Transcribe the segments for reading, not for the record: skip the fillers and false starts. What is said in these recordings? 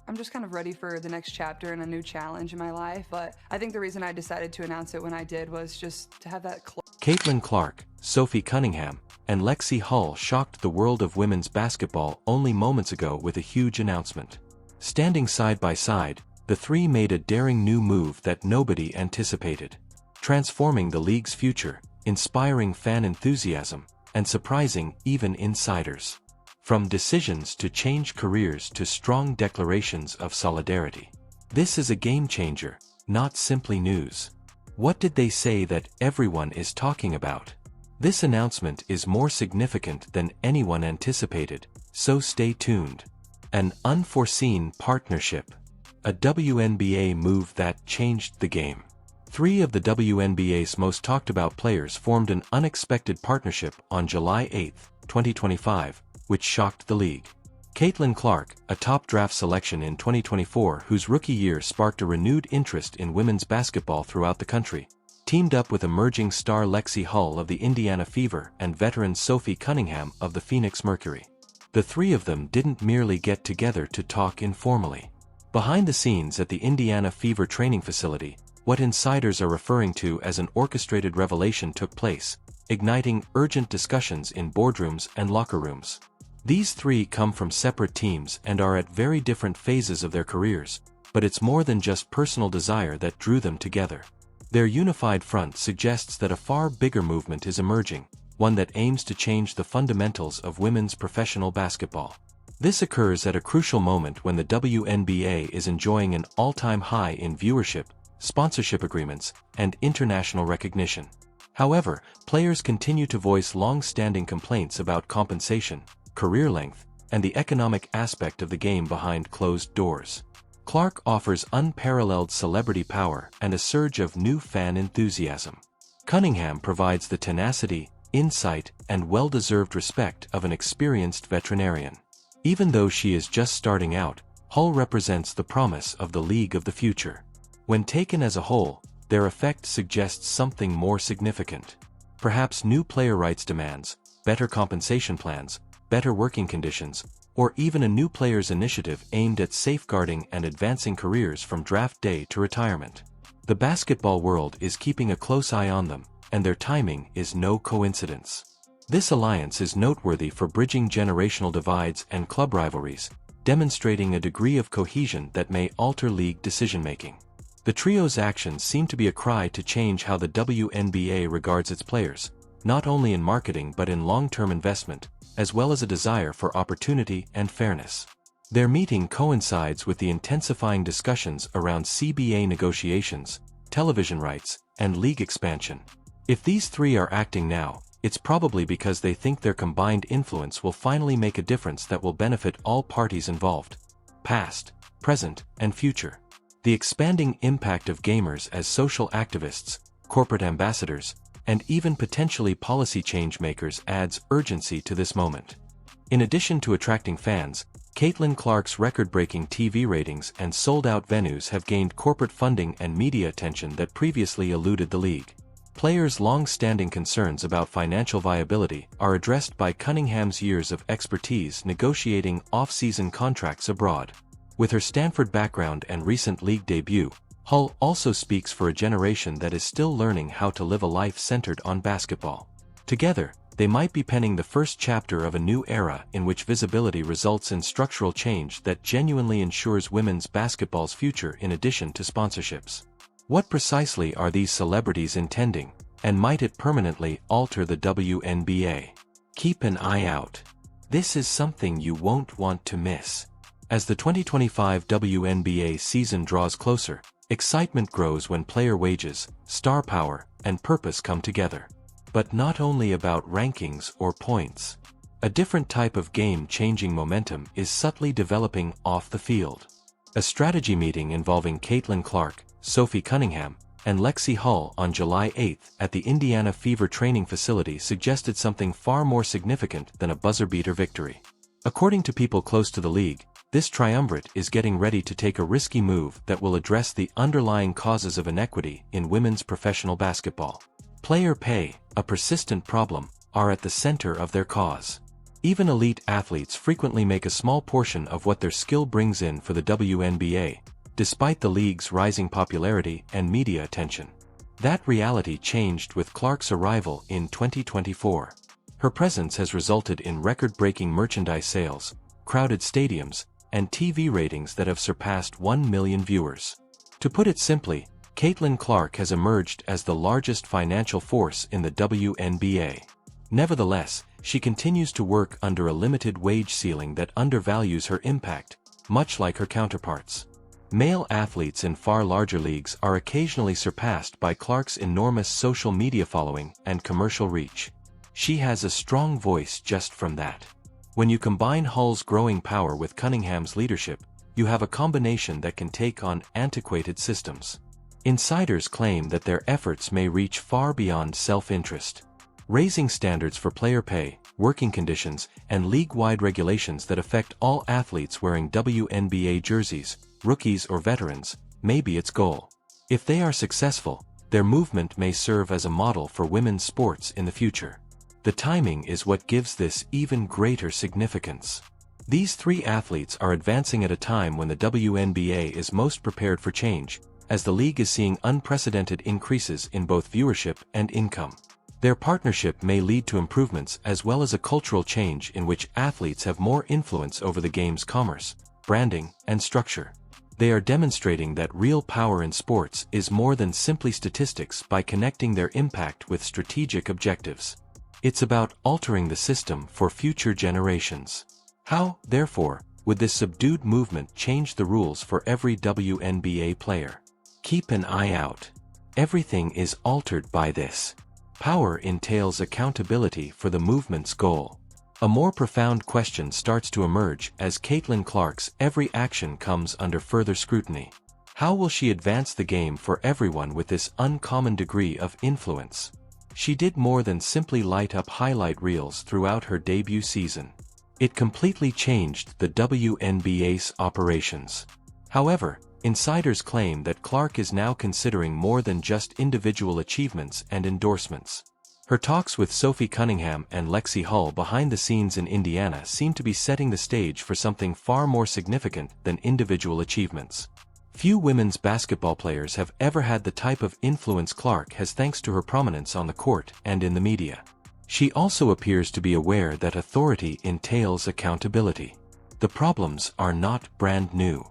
I'm just kind of ready for the next chapter and a new challenge in my life, but I think the reason I decided to announce it when I did was just to have that Caitlin Clark, Sophie Cunningham, and Lexie Hull shocked the world of women's basketball only moments ago with a huge announcement. Standing side by side, the three made a daring new move that nobody anticipated, transforming the league's future, inspiring fan enthusiasm, and surprising even insiders. From decisions to change careers to strong declarations of solidarity. This is a game changer, not simply news. What did they say that everyone is talking about? This announcement is more significant than anyone anticipated, so stay tuned. An unforeseen partnership. A WNBA move that changed the game. Three of the WNBA's most talked about players formed an unexpected partnership on July 8, 2025, which shocked the league. Caitlin Clark, a top draft selection in 2024 whose rookie year sparked a renewed interest in women's basketball throughout the country, teamed up with emerging star Lexie Hull of the Indiana Fever and veteran Sophie Cunningham of the Phoenix Mercury. The three of them didn't merely get together to talk informally. Behind the scenes at the Indiana Fever training facility, what insiders are referring to as an orchestrated revelation took place, igniting urgent discussions in boardrooms and locker rooms. These three come from separate teams and are at very different phases of their careers, but it's more than just personal desire that drew them together. Their unified front suggests that a far bigger movement is emerging, one that aims to change the fundamentals of women's professional basketball. This occurs at a crucial moment when the WNBA is enjoying an all-time high in viewership, sponsorship agreements, and international recognition. However, players continue to voice long-standing complaints about compensation, career length, and the economic aspect of the game behind closed doors. Clark offers unparalleled celebrity power and a surge of new fan enthusiasm. Cunningham provides the tenacity, insight, and well-deserved respect of an experienced veterinarian. Even though she is just starting out, Hull represents the promise of the league of the future. When taken as a whole, their effect suggests something more significant. Perhaps new player rights demands, better compensation plans, better working conditions, or even a new players' initiative aimed at safeguarding and advancing careers from draft day to retirement. The basketball world is keeping a close eye on them, and their timing is no coincidence. This alliance is noteworthy for bridging generational divides and club rivalries, demonstrating a degree of cohesion that may alter league decision-making. The trio's actions seem to be a cry to change how the WNBA regards its players, not only in marketing but in long-term investment, as well as a desire for opportunity and fairness. Their meeting coincides with the intensifying discussions around CBA negotiations, television rights, and league expansion. If these three are acting now, it's probably because they think their combined influence will finally make a difference that will benefit all parties involved, past, present, and future. The expanding impact of gamers as social activists, corporate ambassadors, and even potentially policy change makers adds urgency to this moment. In addition to attracting fans, Caitlin Clark's record-breaking TV ratings and sold-out venues have gained corporate funding and media attention that previously eluded the league. Players' long-standing concerns about financial viability are addressed by Cunningham's years of expertise negotiating off-season contracts abroad. With her Stanford background and recent league debut, Hull also speaks for a generation that is still learning how to live a life centered on basketball. Together, they might be penning the first chapter of a new era in which visibility results in structural change that genuinely ensures women's basketball's future in addition to sponsorships. What precisely are these celebrities intending, and might it permanently alter the WNBA? Keep an eye out. This is something you won't want to miss. As the 2025 WNBA season draws closer, excitement grows when player wages, star power, and purpose come together. But not only about rankings or points. A different type of game-changing momentum is subtly developing off the field. A strategy meeting involving Caitlin Clark, Sophie Cunningham, and Lexie Hull on July 8 at the Indiana Fever training facility suggested something far more significant than a buzzer-beater victory. According to people close to the league, this triumvirate is getting ready to take a risky move that will address the underlying causes of inequity in women's professional basketball. Player pay, a persistent problem, are at the center of their cause. Even elite athletes frequently make a small portion of what their skill brings in for the WNBA, despite the league's rising popularity and media attention. That reality changed with Clark's arrival in 2024. Her presence has resulted in record-breaking merchandise sales, crowded stadiums, and TV ratings that have surpassed 1 million viewers. To put it simply, Caitlin Clark has emerged as the largest financial force in the WNBA. Nevertheless, she continues to work under a limited wage ceiling that undervalues her impact, much like her counterparts. Male athletes in far larger leagues are occasionally surpassed by Clark's enormous social media following and commercial reach. She has a strong voice just from that. When you combine Hull's growing power with Cunningham's leadership, you have a combination that can take on antiquated systems. Insiders claim that their efforts may reach far beyond self-interest, raising standards for player pay, working conditions, and league-wide regulations that affect all athletes wearing WNBA jerseys, rookies or veterans, may be its goal. If they are successful, their movement may serve as a model for women's sports in the future. The timing is what gives this even greater significance. These three athletes are advancing at a time when the WNBA is most prepared for change, as the league is seeing unprecedented increases in both viewership and income. Their partnership may lead to improvements as well as a cultural change in which athletes have more influence over the game's commerce, branding, and structure. They are demonstrating that real power in sports is more than simply statistics by connecting their impact with strategic objectives. It's about altering the system for future generations. How, therefore, would this subdued movement change the rules for every WNBA player? Keep an eye out. Everything is altered by this. Power entails accountability for the movement's goal. A more profound question starts to emerge as Caitlin Clark's every action comes under further scrutiny. How will she advance the game for everyone with this uncommon degree of influence? She did more than simply light up highlight reels throughout her debut season. It completely changed the WNBA's operations. However, insiders claim that Clark is now considering more than just individual achievements and endorsements. Her talks with Sophie Cunningham and Lexie Hull behind the scenes in Indiana seem to be setting the stage for something far more significant than individual achievements. Few women's basketball players have ever had the type of influence Clark has thanks to her prominence on the court and in the media. She also appears to be aware that authority entails accountability. The problems are not brand new.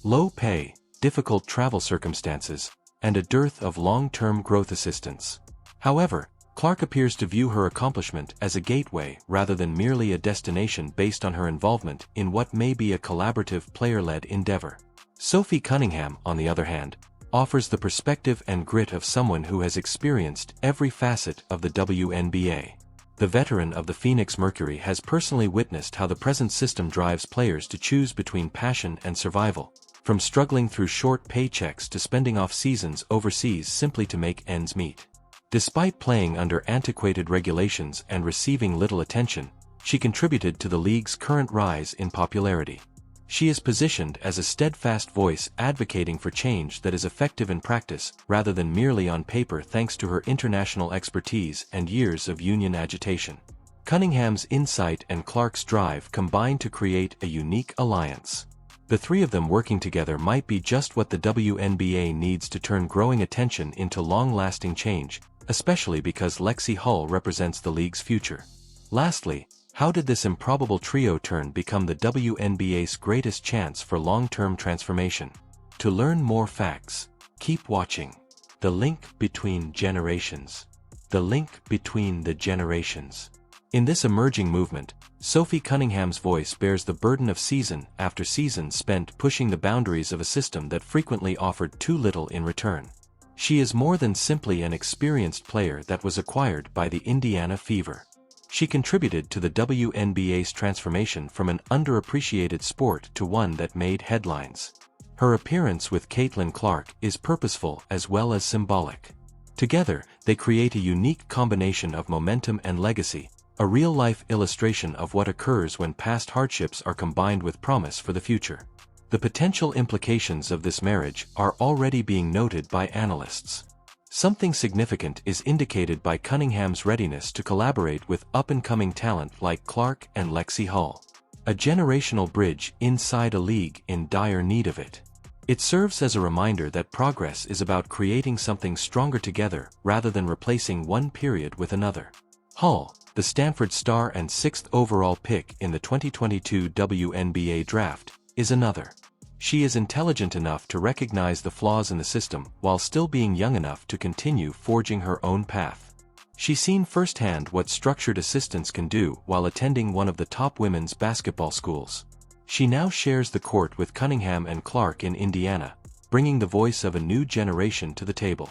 Low pay, difficult travel circumstances, and a dearth of long-term growth assistance. However, Clark appears to view her accomplishment as a gateway rather than merely a destination based on her involvement in what may be a collaborative player-led endeavor. Sophie Cunningham, on the other hand, offers the perspective and grit of someone who has experienced every facet of the WNBA. The veteran of the Phoenix Mercury has personally witnessed how the present system drives players to choose between passion and survival, from struggling through short paychecks to spending off seasons overseas simply to make ends meet. Despite playing under antiquated regulations and receiving little attention, she contributed to the league's current rise in popularity. She is positioned as a steadfast voice advocating for change that is effective in practice rather than merely on paper thanks to her international expertise and years of union agitation. Cunningham's insight and Clark's drive combine to create a unique alliance. The three of them working together might be just what the WNBA needs to turn growing attention into long-lasting change, especially because Lexie Hull represents the league's future. Lastly, how did this improbable trio turn become the WNBA's greatest chance for long-term transformation? To learn more facts, keep watching. The link between generations. The link between the generations. In this emerging movement, Sophie Cunningham's voice bears the burden of season after season spent pushing the boundaries of a system that frequently offered too little in return. She is more than simply an experienced player that was acquired by the Indiana Fever. She contributed to the WNBA's transformation from an underappreciated sport to one that made headlines. Her appearance with Caitlin Clark is purposeful as well as symbolic. Together, they create a unique combination of momentum and legacy, a real-life illustration of what occurs when past hardships are combined with promise for the future. The potential implications of this marriage are already being noted by analysts. Something significant is indicated by Cunningham's readiness to collaborate with up-and-coming talent like Clark and Lexie Hull. A generational bridge inside a league in dire need of it. It serves as a reminder that progress is about creating something stronger together rather than replacing one period with another. Hull, the Stanford star and 6th overall pick in the 2022 WNBA draft, is another. She is intelligent enough to recognize the flaws in the system while still being young enough to continue forging her own path. She's seen firsthand what structured assistance can do while attending one of the top women's basketball schools. She now shares the court with Cunningham and Clark in Indiana, bringing the voice of a new generation to the table.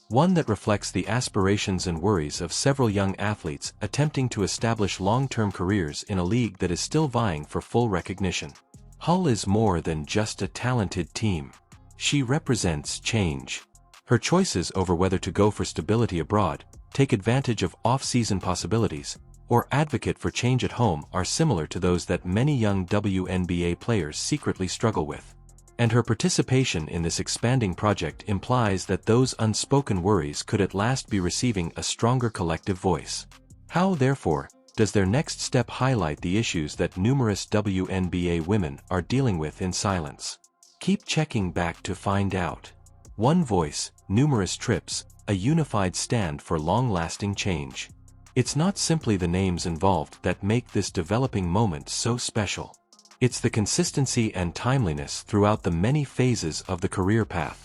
One that reflects the aspirations and worries of several young athletes attempting to establish long-term careers in a league that is still vying for full recognition. Hull is more than just a talented team. She represents change. Her choices over whether to go for stability abroad, take advantage of off-season possibilities, or advocate for change at home are similar to those that many young WNBA players secretly struggle with. And her participation in this expanding project implies that those unspoken worries could at last be receiving a stronger collective voice. How, therefore, does their next step highlight the issues that numerous WNBA women are dealing with in silence? Keep checking back to find out. One voice, numerous trips, a unified stand for long-lasting change. It's not simply the names involved that make this developing moment so special. It's the consistency and timeliness throughout the many phases of the career path.